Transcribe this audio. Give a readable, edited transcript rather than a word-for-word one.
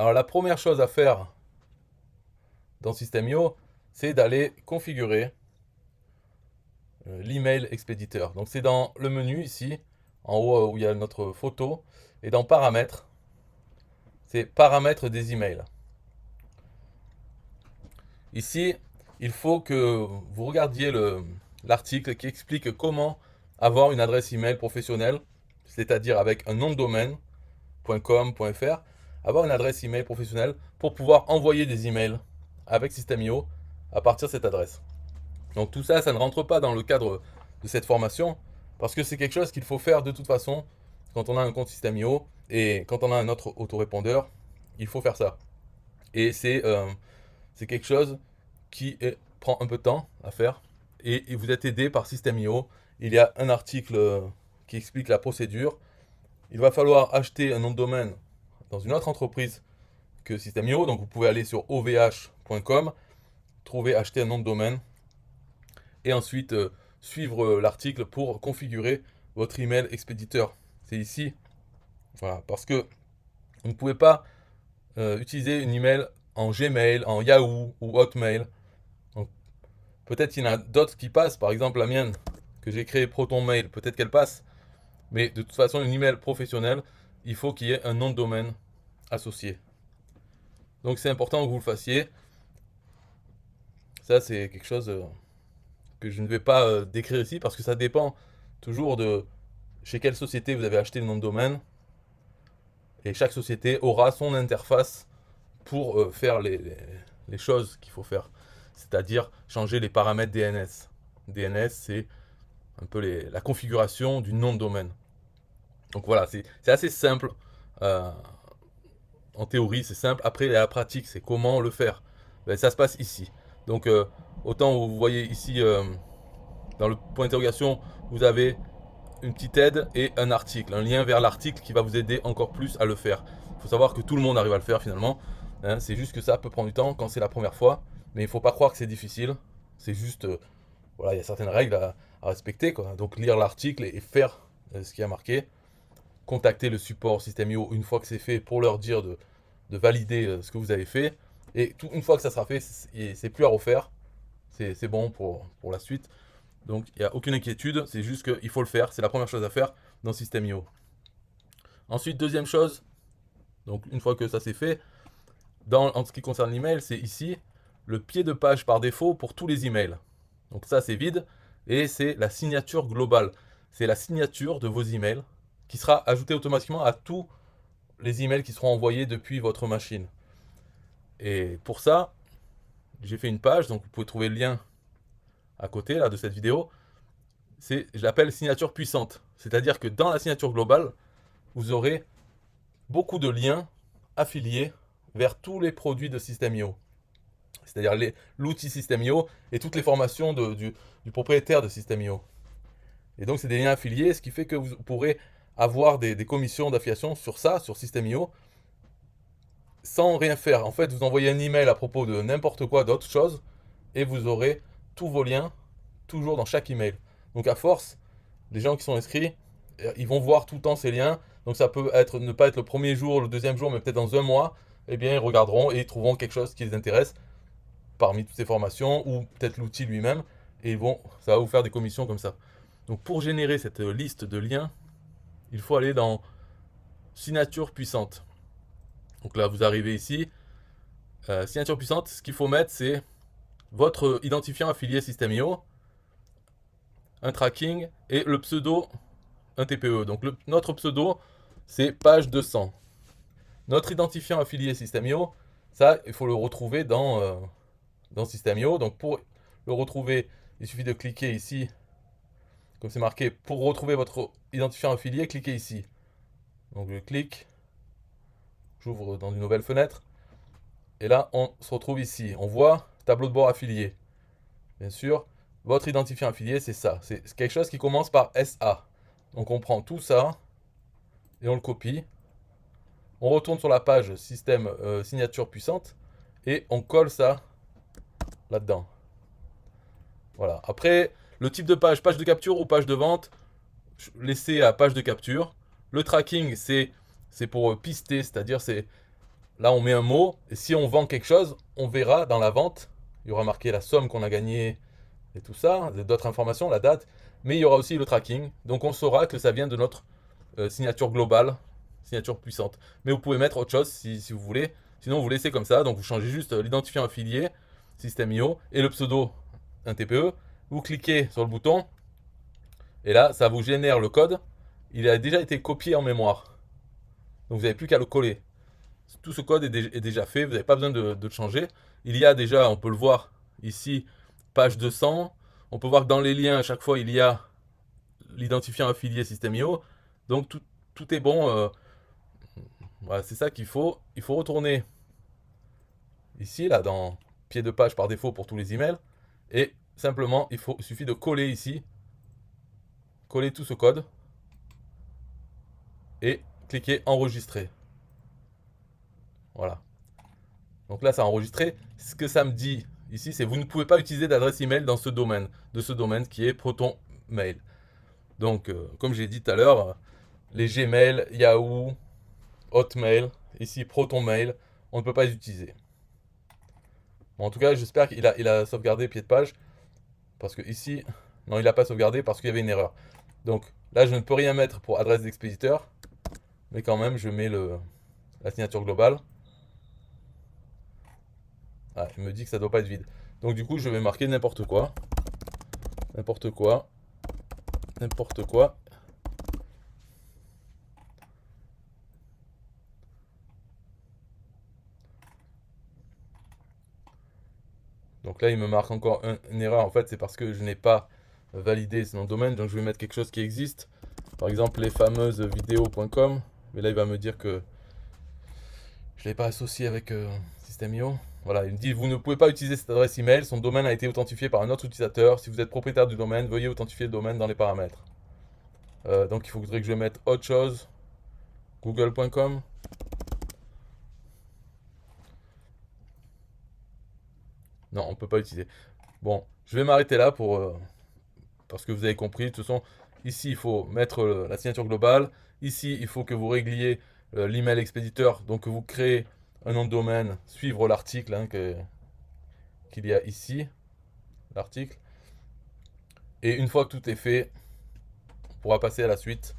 Alors la première chose à faire dans System.io, c'est d'aller configurer l'email expéditeur. Donc c'est dans le menu ici, en haut où il y a notre photo, et dans paramètres, c'est paramètres des emails. Ici, il faut que vous regardiez l'article qui explique comment avoir une adresse email professionnelle, c'est-à-dire avec un nom de domaine, .com, .fr, avoir une adresse email professionnelle pour pouvoir envoyer des emails avec System.io à partir de cette adresse. Donc tout ça, ça ne rentre pas dans le cadre de cette formation parce que c'est quelque chose qu'il faut faire de toute façon quand on a un compte System.io et quand on a un autre autorépondeur, il faut faire ça. Et c'est quelque chose qui prend un peu de temps à faire et vous êtes aidé par System.io. Il y a un article qui explique la procédure. Il va falloir acheter un nom de domaine dans une autre entreprise que System.io. Donc vous pouvez aller sur ovh.com, trouver acheter un nom de domaine et ensuite suivre l'article pour configurer votre email expéditeur. C'est ici. Voilà, parce que vous ne pouvez pas utiliser une email en Gmail, en Yahoo ou Hotmail. Donc, peut-être qu'il y en a d'autres qui passent, par exemple la mienne que j'ai créée ProtonMail, peut-être qu'elle passe, mais de toute façon une email professionnelle, il faut qu'il y ait un nom de domaine associé. Donc c'est important que vous le fassiez. Ça c'est quelque chose que je ne vais pas décrire ici parce que ça dépend toujours de chez quelle société vous avez acheté le nom de domaine. Et chaque société aura son interface pour faire les choses qu'il faut faire. C'est-à-dire changer les paramètres DNS. DNS, c'est un peu la configuration du nom de domaine. Donc voilà, c'est assez simple. Euh, En théorie, c'est simple. Après, la pratique, c'est comment le faire. Ben, ça se passe ici. Donc, autant vous voyez ici, dans le point d'interrogation, vous avez une petite aide et un article, un lien vers l'article qui va vous aider encore plus à le faire. Il faut savoir que tout le monde arrive à le faire finalement. Hein, c'est juste que ça peut prendre du temps quand c'est la première fois. Mais il ne faut pas croire que c'est difficile. C'est juste, voilà, il y a certaines règles à respecter, quoi. Donc lire l'article et faire ce qui a marqué. Contacter le support System.io une fois que c'est fait pour leur dire de valider ce que vous avez fait. Et une fois que ça sera fait, c'est plus à refaire. C'est bon pour la suite. Donc il n'y a aucune inquiétude, c'est juste qu'il faut le faire. C'est la première chose à faire dans System.io. Ensuite, deuxième chose, donc une fois que ça c'est fait, en ce qui concerne l'email, c'est ici le pied de page par défaut pour tous les emails. Donc ça c'est vide et c'est la signature globale. C'est la signature de vos emails qui sera ajoutée automatiquement à tous les emails qui seront envoyés depuis votre machine. Et pour ça, j'ai fait une page, donc vous pouvez trouver le lien à côté là, de cette vidéo. Je l'appelle signature puissante. C'est-à-dire que dans la signature globale, vous aurez beaucoup de liens affiliés vers tous les produits de System.io. C'est-à-dire l'outil System.io et toutes les formations du propriétaire de System.io. Et donc c'est des liens affiliés, ce qui fait que vous pourrez avoir des commissions d'affiliation sur ça, sur System.io, sans rien faire. En fait, vous envoyez un email à propos de n'importe quoi d'autre chose, et vous aurez tous vos liens, toujours dans chaque email. Donc à force, les gens qui sont inscrits, ils vont voir tout le temps ces liens. Donc ça peut être ne pas être le premier jour, le deuxième jour, mais peut-être dans un mois. Eh bien, ils regarderont et ils trouveront quelque chose qui les intéresse parmi toutes ces formations ou peut-être l'outil lui-même. Et ça va vous faire des commissions comme ça. Donc pour générer cette liste de liens, il faut aller dans signature puissante. Donc là, vous arrivez ici. Signature puissante, ce qu'il faut mettre, c'est votre identifiant affilié System.io, un tracking et le pseudo, un TPE. Donc notre pseudo, c'est page 200. Notre identifiant affilié System.io, ça, il faut le retrouver dans System.io. Donc pour le retrouver, il suffit de cliquer ici, comme c'est marqué, pour retrouver votre identifiant affilié, cliquez ici. Donc je clique, j'ouvre dans une nouvelle fenêtre, et là on se retrouve ici. On voit tableau de bord affilié. Bien sûr, votre identifiant affilié, c'est ça. C'est quelque chose qui commence par SA. Donc on prend tout ça et on le copie. On retourne sur la page système signature puissante et on colle ça là-dedans. Voilà. Après, le type de page de capture ou page de vente, laissez à page de capture. Le tracking, c'est pour pister, c'est-à-dire c'est là, on met un mot, et si on vend quelque chose, on verra dans la vente, il y aura marqué la somme qu'on a gagnée et tout ça, d'autres informations, la date, mais il y aura aussi le tracking. Donc on saura que ça vient de notre signature globale, signature puissante. Mais vous pouvez mettre autre chose si vous voulez. Sinon, vous laissez comme ça. Donc vous changez juste l'identifiant affilié, System.io, et le pseudo, un TPE. Vous cliquez sur le bouton, et là, ça vous génère le code. Il a déjà été copié en mémoire. Donc vous n'avez plus qu'à le coller. Tout ce code est déjà fait, vous n'avez pas besoin de le changer. Il y a déjà, on peut le voir ici, page 200. On peut voir que dans les liens, à chaque fois, il y a l'identifiant affilié System.io. Donc tout est bon. Voilà, c'est ça qu'il faut. Il faut retourner ici, là, dans pied de page par défaut pour tous les emails. Et simplement, il suffit de coller ici, coller tout ce code et cliquer enregistrer. Voilà. Donc là, ça a enregistré. Ce que ça me dit ici, c'est vous ne pouvez pas utiliser d'adresse email dans ce domaine, de ce domaine qui est Proton Mail. Donc, comme j'ai dit tout à l'heure, les Gmail, Yahoo, Hotmail, ici Proton Mail, on ne peut pas les utiliser. Bon, en tout cas, j'espère qu'il a sauvegardé pied de page. Parce que ici, non, il n'a pas sauvegardé parce qu'il y avait une erreur. Donc là, je ne peux rien mettre pour adresse d'expéditeur. Mais quand même, je mets la signature globale. Ah, il me dit que ça ne doit pas être vide. Donc du coup, je vais marquer n'importe quoi. N'importe quoi. N'importe quoi. Donc là, il me marque encore une erreur. En fait, c'est parce que je n'ai pas validé ce nom de domaine. Donc je vais mettre quelque chose qui existe. Par exemple, lesfameusesvideo.com. Mais là, il va me dire que je ne l'ai pas associé avec System.io. Voilà, il me dit vous ne pouvez pas utiliser cette adresse email. Son domaine a été authentifié par un autre utilisateur. Si vous êtes propriétaire du domaine, veuillez authentifier le domaine dans les paramètres. Donc il faudrait que je mette autre chose. Google.com. Non, on ne peut pas utiliser. Bon, je vais m'arrêter là parce que vous avez compris. De toute façon, ici, il faut mettre la signature globale. Ici, il faut que vous régliez l'email expéditeur. Donc, vous créez un nom de domaine, suivre l'article qu'il y a ici. L'article. Et une fois que tout est fait, on pourra passer à la suite.